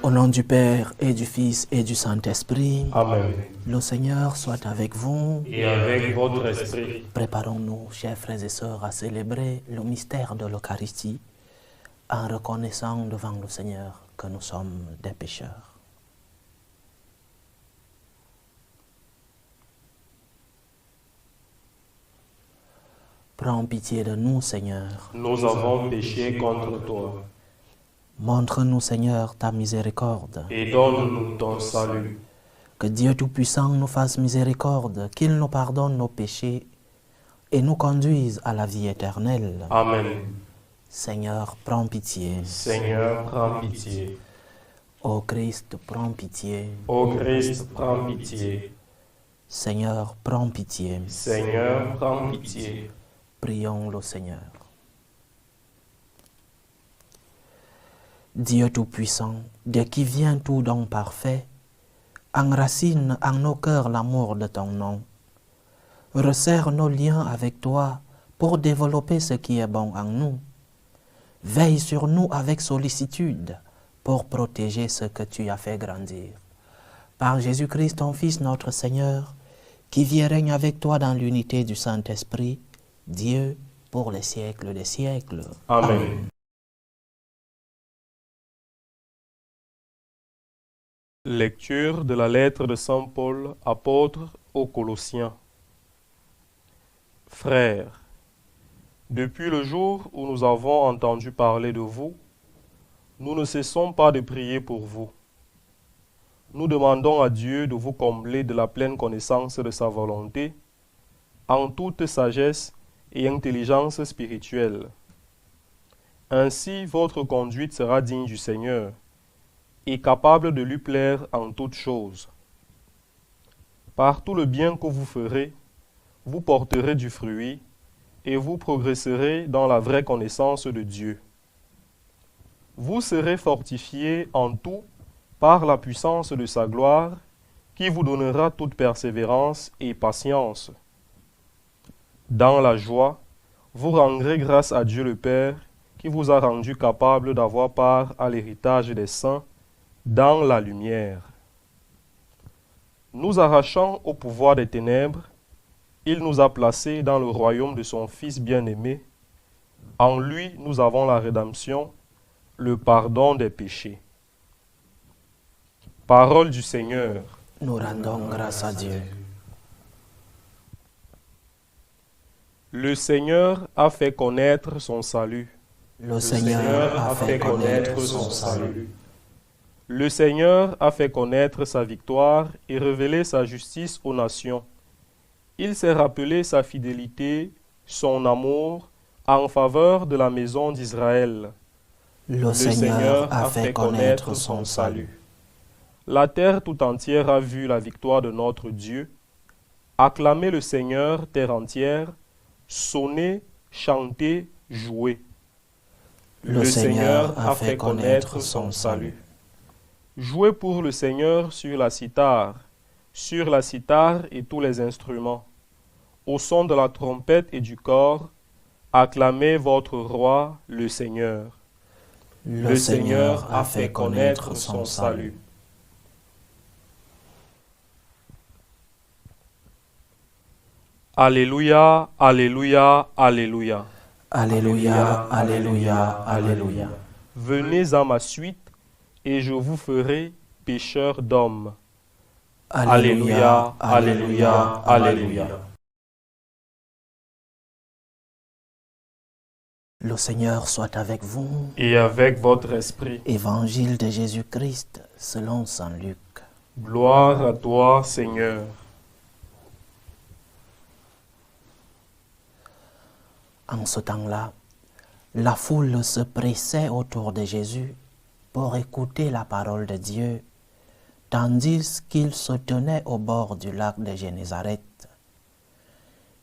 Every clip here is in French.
Au nom du Père et du Fils et du Saint-Esprit, Amen. le Seigneur soit avec vous. Et avec votre esprit. Préparons-nous, chers frères et sœurs, à célébrer le mystère de l'Eucharistie en reconnaissant devant le Seigneur que nous sommes des pécheurs. Prends pitié de nous, Seigneur. Nous avons péché contre toi. Montre-nous, Seigneur, ta miséricorde. Et donne-nous ton salut. Que Dieu Tout-Puissant nous fasse miséricorde, qu'il nous pardonne nos péchés et nous conduise à la vie éternelle. Amen. Seigneur, prends pitié. Seigneur, prends pitié. Ô Christ, prends pitié. Ô Christ, prends pitié. Seigneur, prends pitié. Seigneur, prends pitié. Prions le Seigneur. Dieu Tout-Puissant, de qui vient tout don parfait, enracine en nos cœurs l'amour de ton nom. Resserre nos liens avec toi pour développer ce qui est bon en nous. Veille sur nous avec sollicitude pour protéger ce que tu as fait grandir. Par Jésus-Christ, ton Fils, notre Seigneur, qui vit et règne avec toi dans l'unité du Saint-Esprit, Dieu, pour les siècles des siècles. Amen. Lecture de la lettre de Saint Paul, apôtre aux Colossiens. Frères, depuis le jour où nous avons entendu parler de vous, nous ne cessons pas de prier pour vous. Nous demandons à Dieu de vous combler de la pleine connaissance de sa volonté, en toute sagesse et intelligence spirituelle. Ainsi, votre conduite sera digne du Seigneur et capable de lui plaire en toutes choses. Par tout le bien que vous ferez, vous porterez du fruit et vous progresserez dans la vraie connaissance de Dieu. Vous serez fortifiés en tout par la puissance de sa gloire qui vous donnera toute persévérance et patience. Dans la joie, vous rendrez grâce à Dieu le Père qui vous a rendu capable d'avoir part à l'héritage des saints dans la lumière. Nous arrachant au pouvoir des ténèbres, il nous a placés dans le royaume de son Fils bien-aimé. En lui, nous avons la rédemption, le pardon des péchés. Parole du Seigneur. Nous rendons grâce à Dieu. Le Seigneur a fait connaître son salut. Le Seigneur a fait connaître son salut. Le Seigneur a fait connaître sa victoire et révélé sa justice aux nations. Il s'est rappelé sa fidélité, son amour, en faveur de la maison d'Israël. Le Seigneur a fait connaître son salut. La terre tout entière a vu la victoire de notre Dieu. Acclamez le Seigneur, terre entière. Sonnez, chantez, jouez. Le Seigneur a fait connaître son salut. Jouez pour le Seigneur sur la cithare et tous les instruments. Au son de la trompette et du cor, acclamez votre roi, le Seigneur. Le Seigneur a fait connaître son salut. Alléluia, Alléluia, Alléluia. Alléluia, Alléluia, Alléluia. Venez à ma suite, et je vous ferai pécheurs d'hommes. Alléluia, Alléluia, Alléluia. Le Seigneur soit avec vous. Et avec votre esprit. Évangile de Jésus-Christ selon saint Luc. Gloire à toi, Seigneur. En ce temps-là, la foule se pressait autour de Jésus pour écouter la parole de Dieu, tandis qu'il se tenait au bord du lac de Génézareth.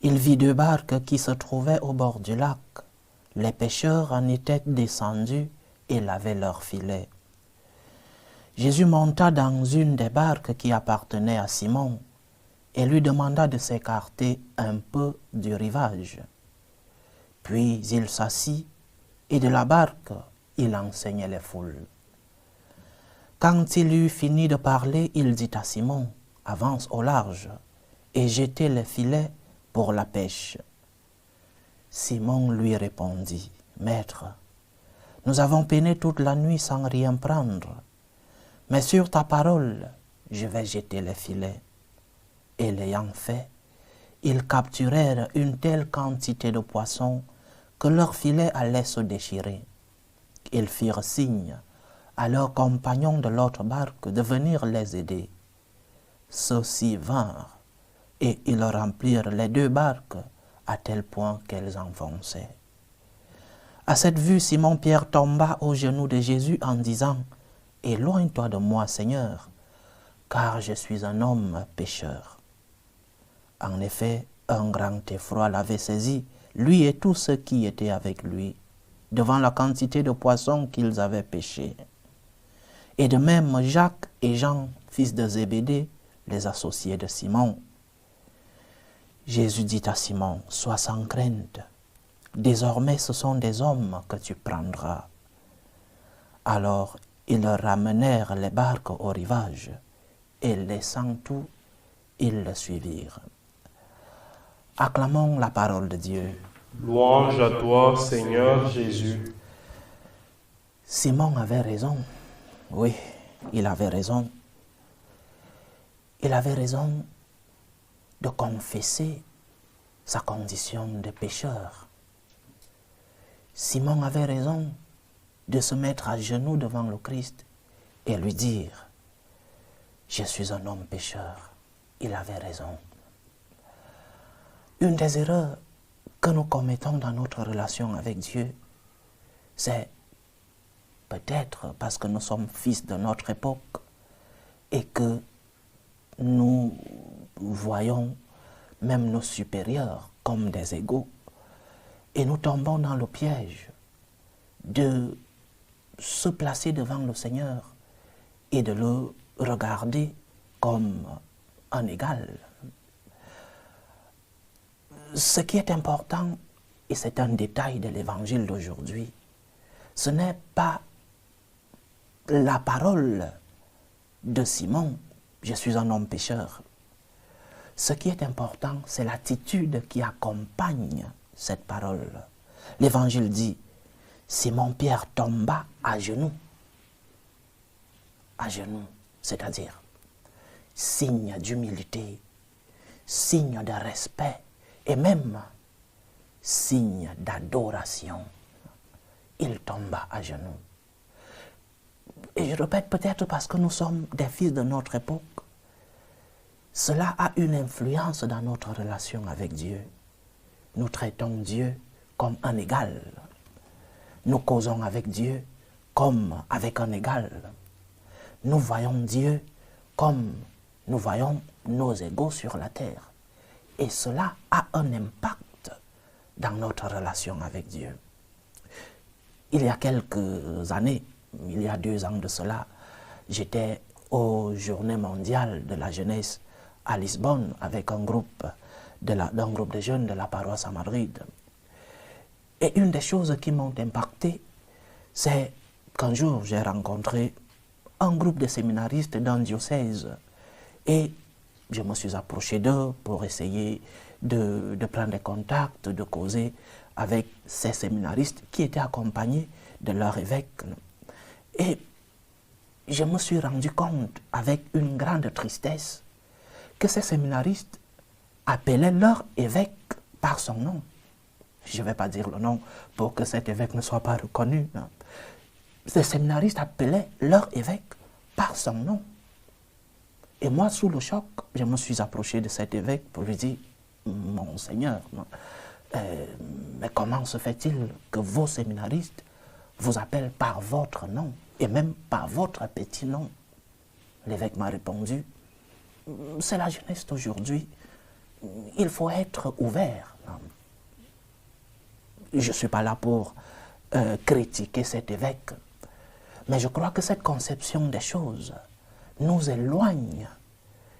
Il vit deux barques qui se trouvaient au bord du lac. Les pêcheurs en étaient descendus et lavaient leurs filets. Jésus monta dans une des barques qui appartenait à Simon et lui demanda de s'écarter un peu du rivage. Puis il s'assit et de la barque, il enseignait les foules. Quand il eut fini de parler, il dit à Simon, « Avance au large et jetez les filets pour la pêche. » Simon lui répondit, « Maître, nous avons peiné toute la nuit sans rien prendre, mais sur ta parole, je vais jeter les filets. » Et l'ayant fait, ils capturèrent une telle quantité de poissons que leurs filets allaient se déchirer. Ils firent signe à leurs compagnons de l'autre barque de venir les aider. Ceux-ci vinrent, et ils remplirent les 2 barques à tel point qu'elles enfonçaient. À cette vue, Simon-Pierre tomba aux genoux de Jésus en disant, « Éloigne-toi de moi, Seigneur, car je suis un homme pécheur. » En effet, un grand effroi l'avait saisi, lui et tous ceux qui étaient avec lui, devant la quantité de poissons qu'ils avaient pêchés. Et de même Jacques et Jean, fils de Zébédée, les associés de Simon. Jésus dit à Simon, « Sois sans crainte, désormais ce sont des hommes que tu prendras. » Alors ils ramenèrent les barques au rivage, et laissant tout, ils le suivirent. Acclamons la parole de Dieu. Louange à toi, Seigneur Jésus. Simon avait raison. Oui, il avait raison. Il avait raison de confesser sa condition de pécheur. Simon avait raison de se mettre à genoux devant le Christ et lui dire, « Je suis un homme pécheur. » Il avait raison. Une des erreurs que nous commettons dans notre relation avec Dieu, c'est peut-être parce que nous sommes fils de notre époque et que nous voyons même nos supérieurs comme des égaux, et nous tombons dans le piège de se placer devant le Seigneur et de le regarder comme un égal. Ce qui est important, et c'est un détail de l'évangile d'aujourd'hui, ce n'est pas la parole de Simon, « Je suis un homme pécheur ». Ce qui est important, c'est l'attitude qui accompagne cette parole. L'évangile dit, Simon-Pierre tomba à genoux. À genoux, c'est-à-dire signe d'humilité, signe de respect et même signe d'adoration. Il tomba à genoux. Et je répète, peut-être parce que nous sommes des fils de notre époque, cela a une influence dans notre relation avec Dieu. Nous traitons Dieu comme un égal. Nous causons avec Dieu comme avec un égal. Nous voyons Dieu comme nous voyons nos égaux sur la terre. Et cela a un impact dans notre relation avec Dieu. Il y a quelques années, il y a 2 ans de cela, j'étais aux Journées mondiales de la jeunesse à Lisbonne avec un groupe de jeunes de la paroisse à Madrid. Et une des choses qui m'ont impacté, c'est qu'un jour j'ai rencontré un groupe de séminaristes d'un diocèse et je me suis approché d'eux pour essayer de prendre des contacts, de causer avec ces séminaristes qui étaient accompagnés de leur évêque. Et je me suis rendu compte avec une grande tristesse que ces séminaristes appelaient leur évêque par son nom. Je ne vais pas dire le nom pour que cet évêque ne soit pas reconnu. Ces séminaristes appelaient leur évêque par son nom. Et moi, sous le choc, je me suis approché de cet évêque pour lui dire, « Monseigneur, mais comment se fait-il que vos séminaristes vous appellent par votre nom et même par votre petit nom ?» L'évêque m'a répondu, « C'est la jeunesse d'aujourd'hui, il faut être ouvert. » Je ne suis pas là pour critiquer cet évêque, mais je crois que cette conception des choses nous éloigne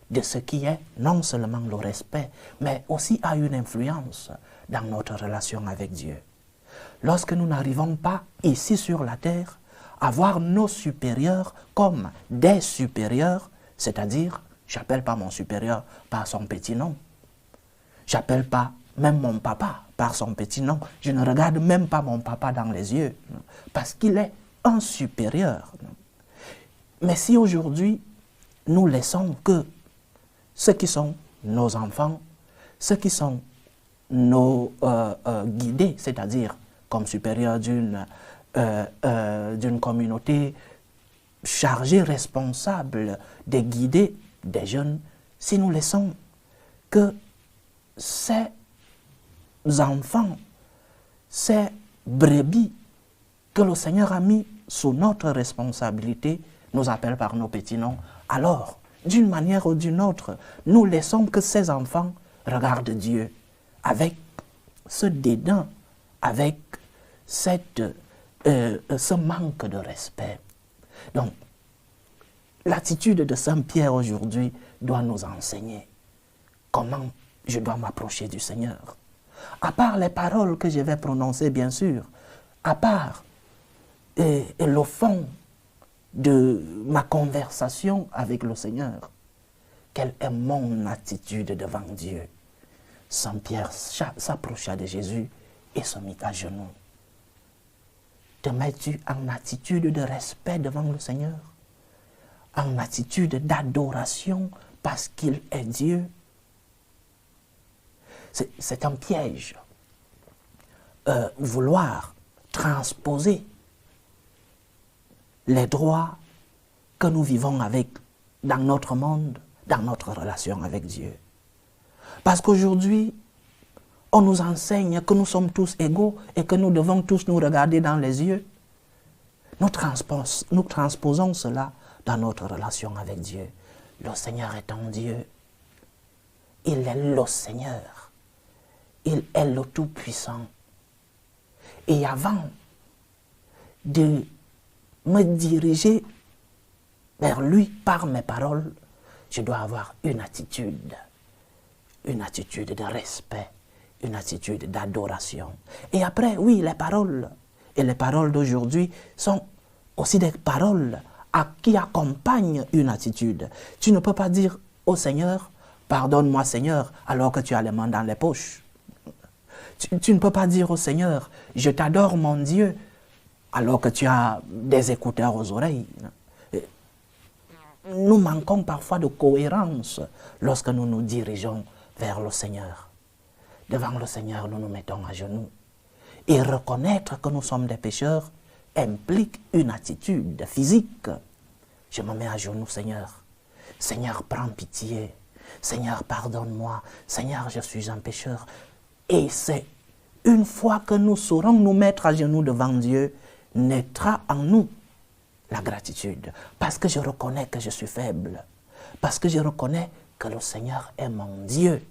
de ce qui est non seulement le respect, mais aussi a une influence dans notre relation avec Dieu. Lorsque nous n'arrivons pas ici sur la terre avoir nos supérieurs comme des supérieurs, c'est-à-dire, j'appelle pas mon supérieur par son petit nom. J'appelle pas même mon papa par son petit nom. Je ne regarde même pas mon papa dans les yeux, parce qu'il est un supérieur. Mais si aujourd'hui, nous laissons que ceux qui sont nos enfants, ceux qui sont nos guidés, c'est-à-dire comme supérieurs d'une communauté chargée, responsable de guider des jeunes, si nous laissons que ces enfants, ces brebis que le Seigneur a mis sous notre responsabilité, nous appellent par nos petits noms, alors, d'une manière ou d'une autre, nous laissons que ces enfants regardent Dieu avec ce dédain, avec ce manque de respect. Donc, l'attitude de Saint Pierre aujourd'hui doit nous enseigner comment je dois m'approcher du Seigneur. À part les paroles que je vais prononcer, bien sûr, à part le fond de ma conversation avec le Seigneur, quelle est mon attitude devant Dieu? Saint Pierre s'approcha de Jésus et se mit à genoux. Te mets-tu en attitude de respect devant le Seigneur? En attitude d'adoration parce qu'il est Dieu? C'est un piège. Vouloir transposer les droits que nous vivons dans notre monde, dans notre relation avec Dieu. Parce qu'aujourd'hui, on nous enseigne que nous sommes tous égaux et que nous devons tous nous regarder dans les yeux. Nous transposons cela dans notre relation avec Dieu. Le Seigneur est un Dieu. Il est le Seigneur. Il est le Tout-Puissant. Et avant de me diriger vers lui par mes paroles, je dois avoir une attitude de respect, une attitude d'adoration. Et après, oui, les paroles d'aujourd'hui sont aussi des paroles qui accompagnent une attitude. Tu ne peux pas dire au Seigneur, pardonne-moi Seigneur, alors que tu as les mains dans les poches. Tu ne peux pas dire au Seigneur, je t'adore mon Dieu, alors que tu as des écouteurs aux oreilles. Nous manquons parfois de cohérence lorsque nous nous dirigeons vers le Seigneur. Devant le Seigneur, nous nous mettons à genoux. Et reconnaître que nous sommes des pécheurs implique une attitude physique. Je me mets à genoux, Seigneur. Seigneur, prends pitié. Seigneur, pardonne-moi. Seigneur, je suis un pécheur. Et c'est une fois que nous saurons nous mettre à genoux devant Dieu, naîtra en nous la gratitude. Parce que je reconnais que je suis faible. Parce que je reconnais que le Seigneur est mon Dieu.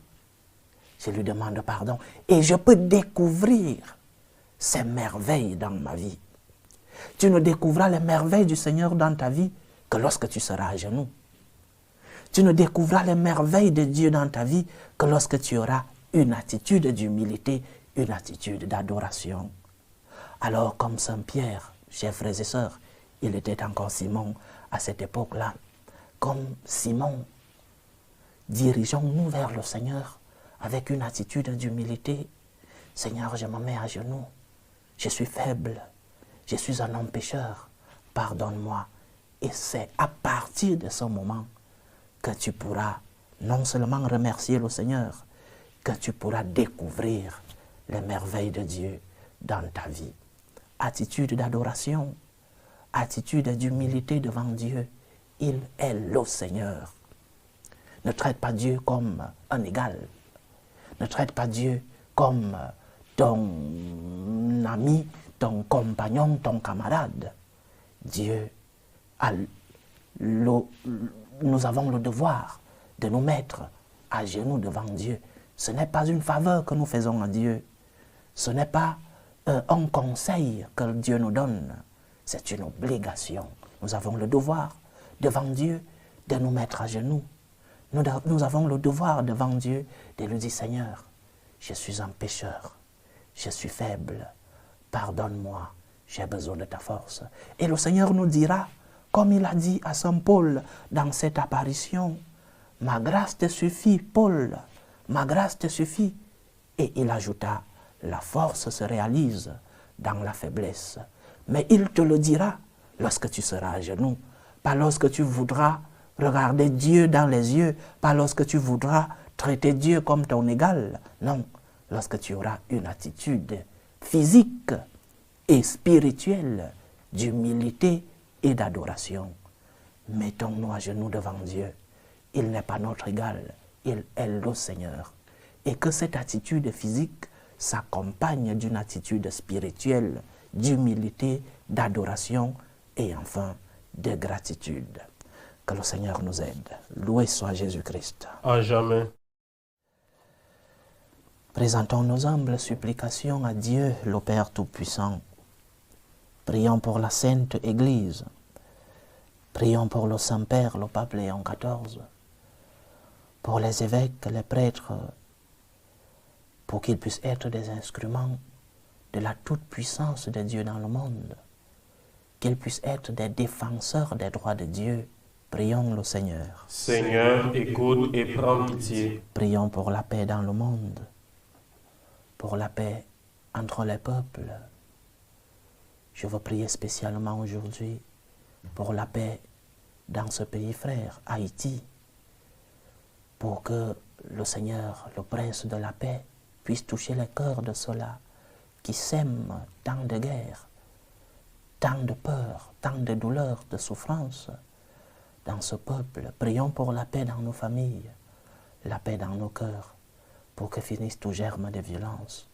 Je lui demande pardon. Et je peux découvrir ces merveilles dans ma vie. Tu ne découvriras les merveilles du Seigneur dans ta vie que lorsque tu seras à genoux. Tu ne découvriras les merveilles de Dieu dans ta vie que lorsque tu auras une attitude d'humilité, une attitude d'adoration. Alors, comme Saint Pierre, chers frères et sœurs, il était encore Simon à cette époque-là. Comme Simon, dirigeons-nous vers le Seigneur avec une attitude d'humilité. Seigneur, je me mets à genoux. Je suis faible. Je suis un homme pécheur. Pardonne-moi. Et c'est à partir de ce moment que tu pourras non seulement remercier le Seigneur, que tu pourras découvrir les merveilles de Dieu dans ta vie. Attitude d'adoration, attitude d'humilité devant Dieu. Il est le Seigneur. Ne traite pas Dieu comme un égal. Ne traite pas Dieu comme ton ami, ton compagnon, ton camarade. Dieu, nous avons le devoir de nous mettre à genoux devant Dieu. Ce n'est pas une faveur que nous faisons à Dieu. Ce n'est pas un conseil que Dieu nous donne. C'est une obligation. Nous avons le devoir devant Dieu de nous mettre à genoux. Nous avons le devoir devant Dieu de lui dire, Seigneur, je suis un pécheur, je suis faible, pardonne-moi, j'ai besoin de ta force. Et le Seigneur nous dira, comme il a dit à Saint Paul dans cette apparition, ma grâce te suffit, Paul, ma grâce te suffit. Et il ajouta, la force se réalise dans la faiblesse. Mais il te le dira lorsque tu seras à genoux, pas lorsque tu voudras regarder Dieu dans les yeux, pas lorsque tu voudras traiter Dieu comme ton égal. Non, lorsque tu auras une attitude physique et spirituelle d'humilité et d'adoration. Mettons-nous à genoux devant Dieu. Il n'est pas notre égal, il est le Seigneur. Et que cette attitude physique s'accompagne d'une attitude spirituelle, d'humilité, d'adoration et enfin de gratitude. Que le Seigneur nous aide. Loué soit Jésus-Christ. À jamais. Présentons nos humbles supplications à Dieu, le Père Tout-Puissant. Prions pour la Sainte Église. Prions pour le Saint-Père, le Pape Léon XIV. Pour les évêques, les prêtres, pour qu'ils puissent être des instruments de la toute-puissance de Dieu dans le monde. Qu'ils puissent être des défenseurs des droits de Dieu. Prions le Seigneur. Seigneur, écoute et prends pitié. Prions pour la paix dans le monde, pour la paix entre les peuples. Je veux prier spécialement aujourd'hui pour la paix dans ce pays frère, Haïti, pour que le Seigneur, le Prince de la paix, puisse toucher les cœurs de ceux-là qui sèment tant de guerres, tant de peur, tant de douleurs, de souffrances dans ce peuple. Prions pour la paix dans nos familles, la paix dans nos cœurs, pour que finisse tout germe de violence,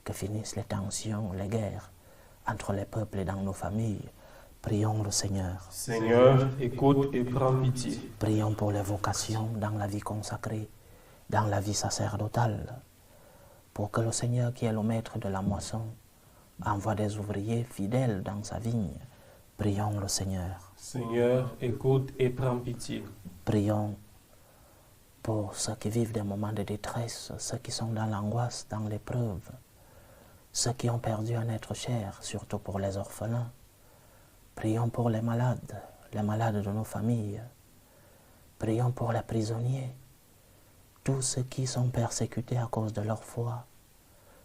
que finissent les tensions, les guerres entre les peuples et dans nos familles. Prions le Seigneur. Seigneur, écoute et prends pitié. Prions pour les vocations dans la vie consacrée, dans la vie sacerdotale, pour que le Seigneur, qui est le maître de la moisson, envoie des ouvriers fidèles dans sa vigne. Prions le Seigneur. Seigneur, écoute et prends pitié. Prions pour ceux qui vivent des moments de détresse, ceux qui sont dans l'angoisse, dans l'épreuve, ceux qui ont perdu un être cher, surtout pour les orphelins. Prions pour les malades de nos familles. Prions pour les prisonniers, tous ceux qui sont persécutés à cause de leur foi,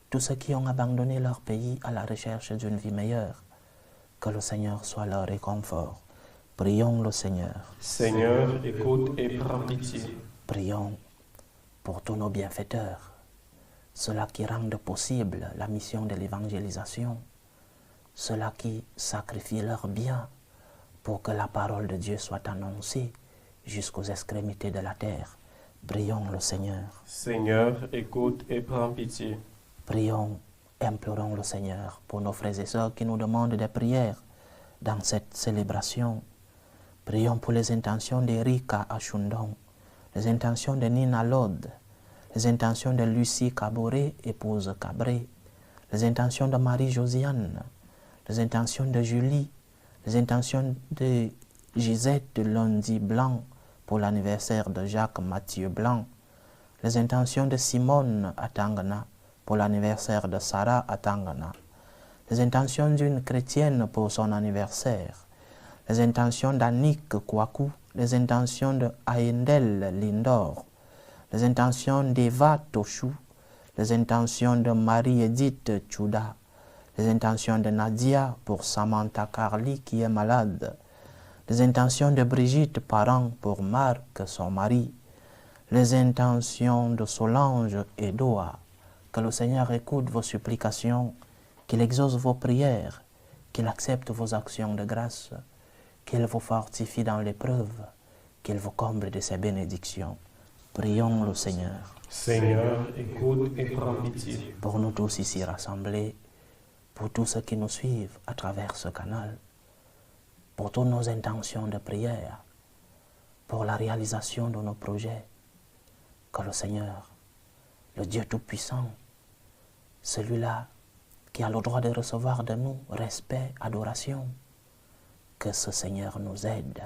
tous ceux qui ont abandonné leur pays à la recherche d'une vie meilleure. Que le Seigneur soit leur réconfort. Prions le Seigneur. Seigneur, écoute et prends pitié. Prions pour tous nos bienfaiteurs, ceux-là qui rendent possible la mission de l'évangélisation, ceux-là qui sacrifient leurs biens pour que la parole de Dieu soit annoncée jusqu'aux extrémités de la terre. Prions le Seigneur. Seigneur, écoute et prends pitié. Prions, implorons le Seigneur pour nos frères et sœurs qui nous demandent des prières dans cette célébration. Prions pour les intentions d'Erika Achundong, les intentions de Nina Lode, les intentions de Lucie Caboret, épouse Cabré, les intentions de Marie-Josiane, les intentions de Julie, les intentions de Gisette Londi Blanc pour l'anniversaire de Jacques Mathieu Blanc, les intentions de Simone Atangana pour l'anniversaire de Sarah Atangana, les intentions d'une chrétienne pour son anniversaire, les intentions d'Annick Kouakou, les intentions de Aendel Lindor, les intentions d'Eva Tochou, les intentions de Marie-Edith Tchouda, les intentions de Nadia pour Samantha Carly qui est malade, les intentions de Brigitte Parent pour Marc, son mari, les intentions de Solange et Doha. Que le Seigneur écoute vos supplications, qu'il exauce vos prières, qu'il accepte vos actions de grâce, qu'il vous fortifie dans l'épreuve, qu'il vous comble de ses bénédictions. Prions le Seigneur. Seigneur, écoute et prends pitié. Pour nous tous ici rassemblés, pour tous ceux qui nous suivent à travers ce canal, pour toutes nos intentions de prière, pour la réalisation de nos projets, que le Seigneur, le Dieu Tout-Puissant, celui-là qui a le droit de recevoir de nous respect, adoration, que ce Seigneur nous aide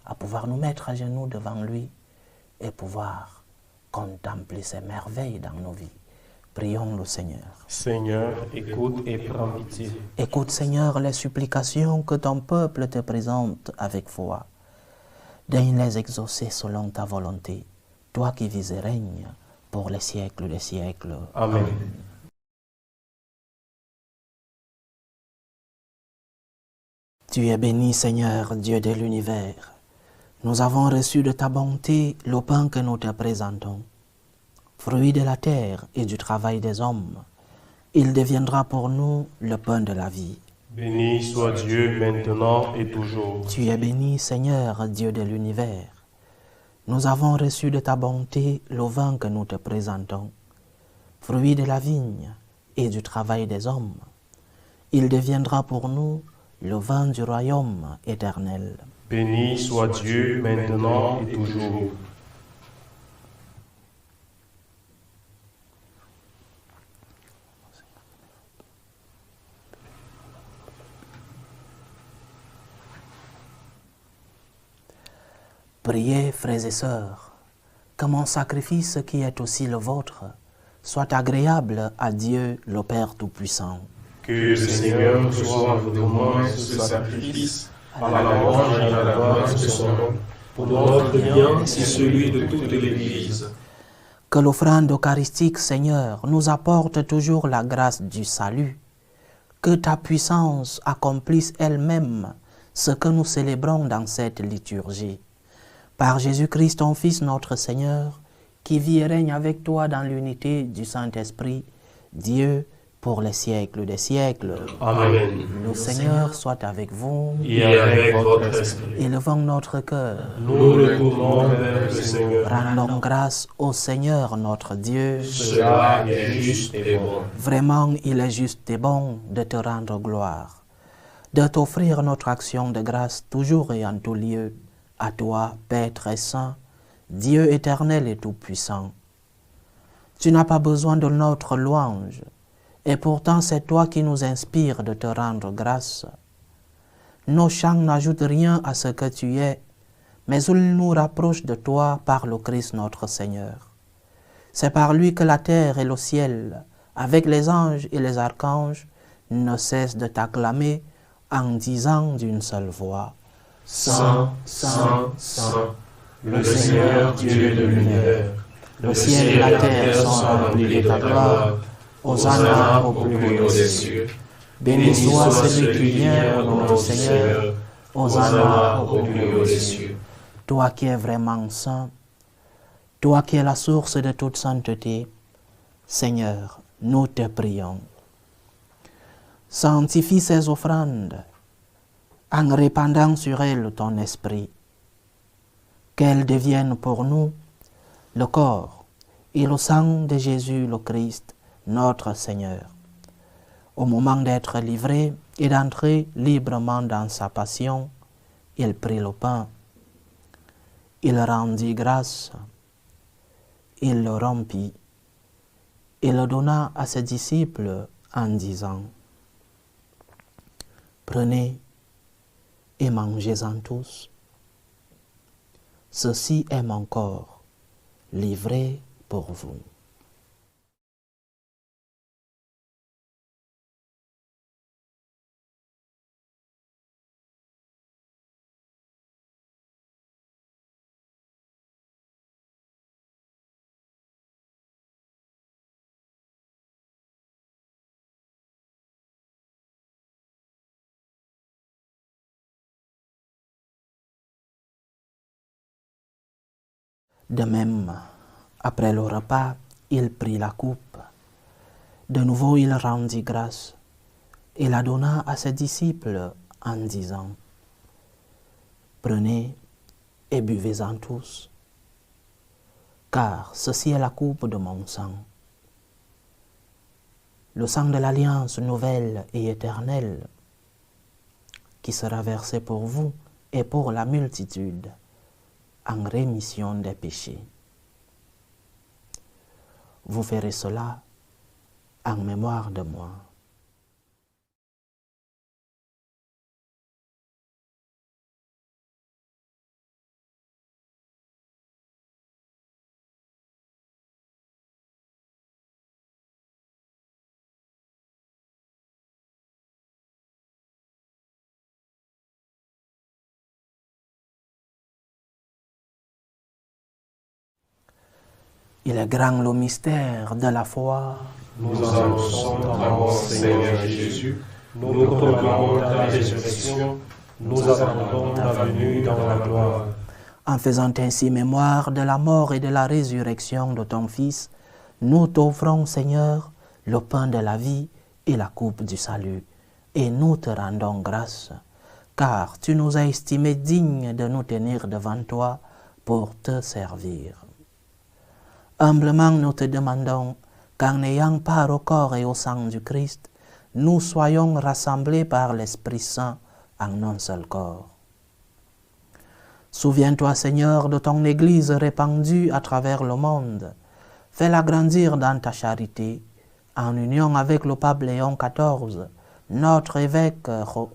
à pouvoir nous mettre à genoux devant lui et pouvoir contempler ses merveilles dans nos vies. Prions le Seigneur. Seigneur, écoute et prends pitié. Écoute, Seigneur, les supplications que ton peuple te présente avec foi. Daigne les exaucer selon ta volonté, toi qui vis et règnes pour les siècles des siècles. Amen. Tu es béni, Seigneur, Dieu de l'univers. Nous avons reçu de ta bonté le pain que nous te présentons. Fruit de la terre et du travail des hommes, il deviendra pour nous le pain de la vie. Béni soit Dieu maintenant et toujours. Tu es béni, Seigneur, Dieu de l'univers. Nous avons reçu de ta bonté le vin que nous te présentons. Fruit de la vigne et du travail des hommes, il deviendra pour nous le vin du royaume éternel. Béni soit Dieu maintenant et toujours. Priez, frères et sœurs, que mon sacrifice qui est aussi le vôtre soit agréable à Dieu le Père Tout-Puissant. Que le Seigneur reçoive de moi ce sacrifice à la louange et à la gloire de son nom, pour notre bien et celui de toute l'Église. Que l'offrande eucharistique, Seigneur, nous apporte toujours la grâce du salut. Que ta puissance accomplisse elle-même ce que nous célébrons dans cette liturgie. Par Jésus-Christ, ton Fils, notre Seigneur, qui vit et règne avec toi dans l'unité du Saint-Esprit, Dieu, pour les siècles des siècles. Amen. Le Seigneur soit avec vous. Et avec votre esprit. Élevons notre cœur. Nous le tournons vers le Seigneur. Rendons grâce au Seigneur notre Dieu. Cela est juste et bon. Vraiment, il est juste et bon de te rendre gloire, de t'offrir notre action de grâce toujours et en tout lieu, à toi, Père très saint, Dieu éternel et tout-puissant. Tu n'as pas besoin de notre louange, et pourtant c'est toi qui nous inspires de te rendre grâce. Nos chants n'ajoutent rien à ce que tu es, mais ils nous rapprochent de toi par le Christ notre Seigneur. C'est par lui que la terre et le ciel, avec les anges et les archanges, ne cessent de t'acclamer en disant d'une seule voix: Saint, Saint, Saint, le Seigneur Dieu de l'univers. Le ciel et la terre sont remplis de ta gloire. Hosanna au plus haut des cieux. Béni soit celui qui vient au nom du Seigneur. Hosanna au plus haut des cieux. Toi qui es vraiment saint, toi qui es la source de toute sainteté, Seigneur, nous te prions. Sanctifie ces offrandes en répandant sur elles ton esprit, qu'elles deviennent pour nous le corps et le sang de Jésus le Christ, notre Seigneur. Au moment d'être livré et d'entrer librement dans sa passion, il prit le pain, il rendit grâce, il le rompit et le donna à ses disciples en disant: Prenez et mangez-en tous. Ceci est mon corps, livré pour vous. De même, après le repas, il prit la coupe. De nouveau, il rendit grâce et la donna à ses disciples en disant: Prenez et buvez-en tous, car ceci est la coupe de mon sang, le sang de l'alliance nouvelle et éternelle, qui sera versé pour vous et pour la multitude en rémission des péchés. Vous ferez cela en mémoire de moi. Il est grand le mystère de la foi. Nous annonçons ta mort, Seigneur Jésus. Nous proclamons ta résurrection. Nous attendons ta venue dans la gloire. En faisant ainsi mémoire de la mort et de la résurrection de ton Fils, nous t'offrons, Seigneur, le pain de la vie et la coupe du salut. Et nous te rendons grâce, car tu nous as estimés dignes de nous tenir devant toi pour te servir. Humblement nous te demandons qu'en ayant part au corps et au sang du Christ, nous soyons rassemblés par l'Esprit Saint en un seul corps. Souviens-toi, Seigneur, de ton Église répandue à travers le monde. Fais-la grandir dans ta charité, en union avec le pape Léon XIV, notre évêque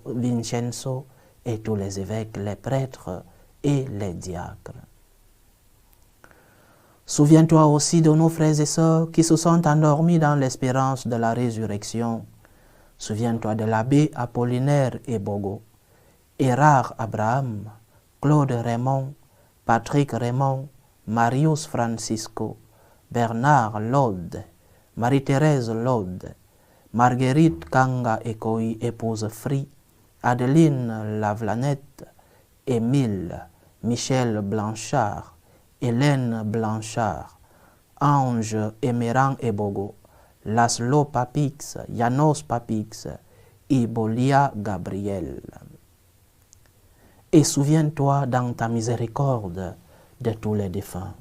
Vincenzo et tous les évêques, les prêtres et les diacres. Souviens-toi aussi de nos frères et sœurs qui se sont endormis dans l'espérance de la résurrection. Souviens-toi de l'abbé Apollinaire et Bogo, Érard Abraham, Claude Raymond, Patrick Raymond, Marius Francisco, Bernard Lode, Marie-Thérèse Lode, Marguerite Kanga Ekoï, épouse Free, Adeline Lavlanette, Émile, Michel Blanchard, Hélène Blanchard, Ange Emeran Ebogo, Laszlo Papix, Janos Papix, Ibolia Gabriel. Et souviens-toi dans ta miséricorde de tous les défunts.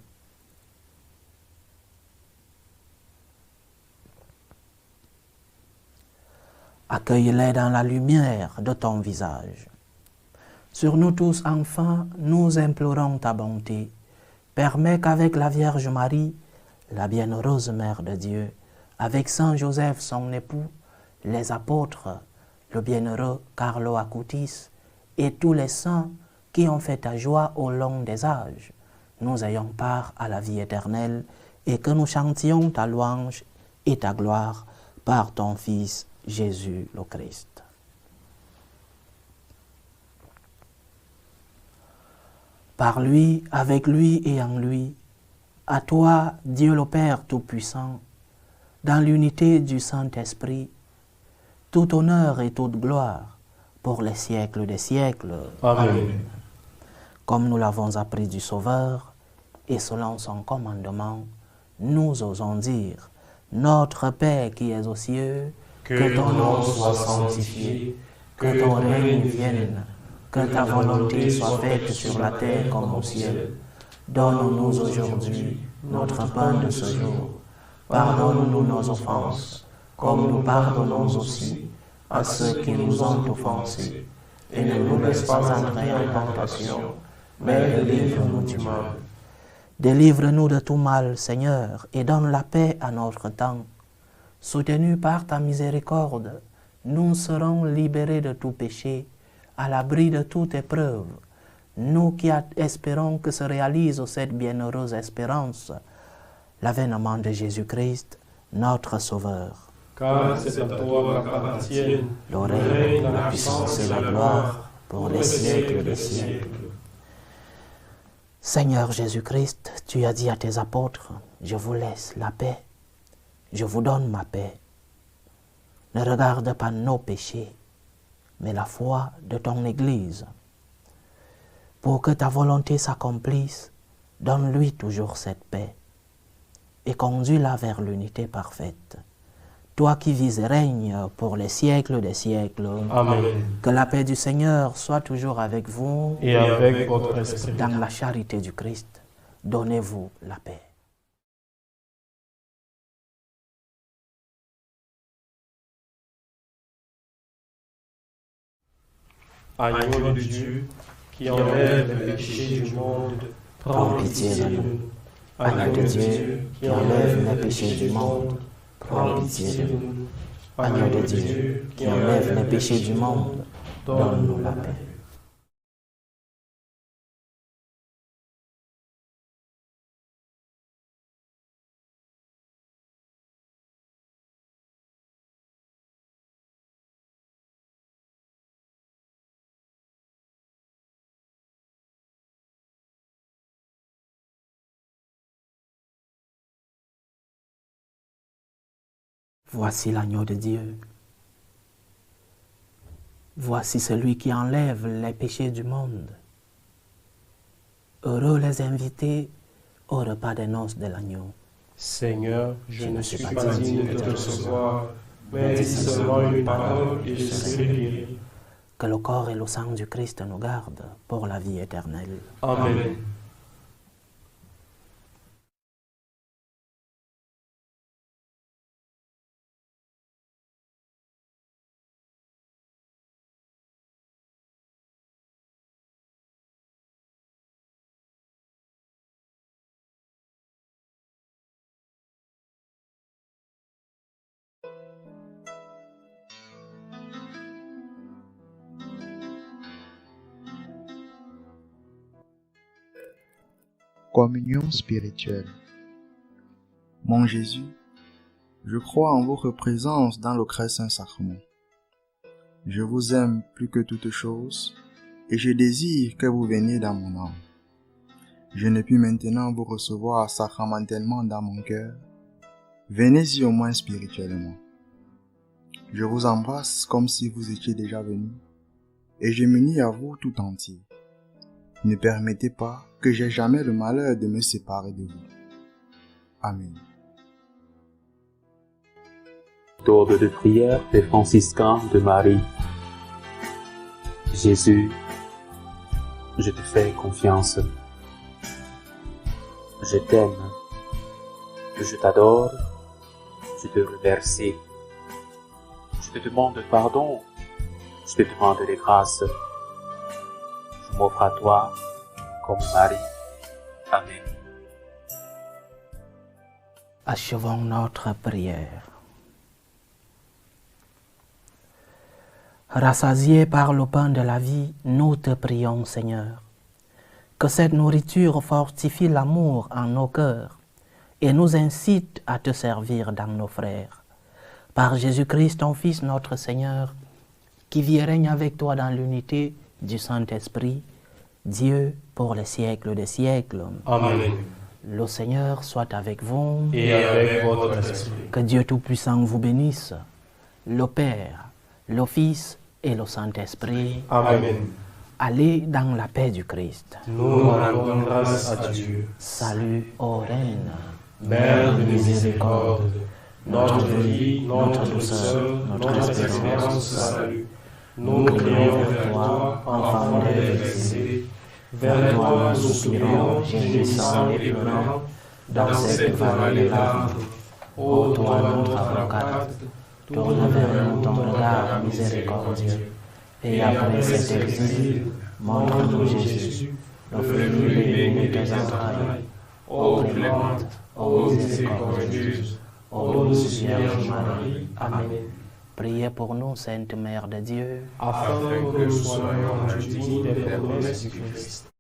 Accueille-les dans la lumière de ton visage. Sur nous tous, enfin, nous implorons ta bonté. Permets qu'avec la Vierge Marie, la bienheureuse Mère de Dieu, avec Saint Joseph son époux, les apôtres, le bienheureux Carlo Acutis et tous les saints qui ont fait ta joie au long des âges, nous ayons part à la vie éternelle et que nous chantions ta louange et ta gloire par ton Fils Jésus le Christ. Par lui, avec lui et en lui, à toi, Dieu le Père Tout-Puissant, dans l'unité du Saint-Esprit, tout honneur et toute gloire pour les siècles des siècles. Amen. Comme nous l'avons appris du Sauveur, et selon son commandement, nous osons dire, Notre Père qui es aux cieux, Que ton nom soit sanctifié, que ton règne vienne, que ta volonté soit faite sur la terre comme au ciel. Donne-nous aujourd'hui notre pain de ce jour. Pardonne-nous nos offenses, comme nous pardonnons aussi à ceux qui nous ont offensés. Et ne nous laisse pas entrer en tentation, mais délivre-nous du mal. Délivre-nous de tout mal, Seigneur, et donne la paix à notre temps. Soutenus par ta miséricorde, nous serons libérés de tout péché, à l'abri de toute épreuve. Nous qui espérons que se réalise cette bienheureuse espérance, l'avènement de Jésus-Christ, notre Sauveur. Car c'est à toi qu'appartiennent Le règne, la puissance et la gloire pour les siècles des siècles. Seigneur Jésus-Christ, tu as dit à tes apôtres, je vous laisse la paix, je vous donne ma paix. Ne regarde pas nos péchés, mais la foi de ton Église. Pour que ta volonté s'accomplisse, donne-lui toujours cette paix et conduis-la vers l'unité parfaite. Toi qui vis et règnes pour les siècles des siècles. Amen. Que la paix du Seigneur soit toujours avec vous. Et avec votre esprit. Dans la charité du Christ, donnez-vous la paix. Agneau de Dieu, qui enlève les péchés du monde, prends pitié de nous. Agneau de Dieu, qui enlève les péchés du monde, prends pitié de nous. Agneau de Dieu, qui enlève les péchés du monde, donne-nous la paix. Voici l'agneau de Dieu. Voici celui qui enlève les péchés du monde. Heureux les invités au repas des noces de l'agneau. Seigneur, je ne suis pas digne de te recevoir, mais dis seulement une parole et je serai guéri. Que le corps et le sang du Christ nous gardent pour la vie éternelle. Amen. Communion spirituelle. Mon Jésus, je crois en votre présence dans le très saint sacrement. Je vous aime plus que toute chose et je désire que vous veniez dans mon âme. Je ne puis maintenant vous recevoir sacramentellement dans mon cœur. Venez-y au moins spirituellement. Je vous embrasse comme si vous étiez déjà venu et je m'unis à vous tout entier. Ne permettez pas que j'aie jamais le malheur de me séparer de vous. Amen. Ordre de prière des franciscains de Marie. Jésus, je te fais confiance. Je t'aime. Je t'adore. Je te remercie. Je te demande pardon. Je te demande des grâces. Je m'offre à toi comme Marie. Amen. Achevons notre prière. Rassasiés par le pain de la vie, nous te prions, Seigneur, que cette nourriture fortifie l'amour en nos cœurs et nous incite à te servir dans nos frères. Par Jésus-Christ, ton Fils, notre Seigneur, qui vit et règne avec toi dans l'unité du Saint-Esprit, Dieu pour les siècles des siècles. Amen. Le Seigneur soit avec vous. Et avec votre esprit. Que Dieu Tout-Puissant vous bénisse, le Père, le Fils et le Saint-Esprit. Amen. Allez dans la paix du Christ. Nous rendons grâce à Dieu. Salut ô Reine, Mère de miséricorde, notre vie, notre douceur, notre espérance, salut. Nous crions vers toi, enfant délaissé. Vers toi nous soupirons, gémissant et pleurant, dans cette vallée de larmes. Ô toi notre avocate, tourne vers nous ton regard miséricordieux. Et après cet exil, montre-nous Jésus, le fruit béni de tes entrailles. Ô clémente, ô miséricordieuse, ô douce Vierge Marie. Amen. priez pour nous, Sainte Mère de Dieu, Afin que nous soyons dignes des promesses du Christ.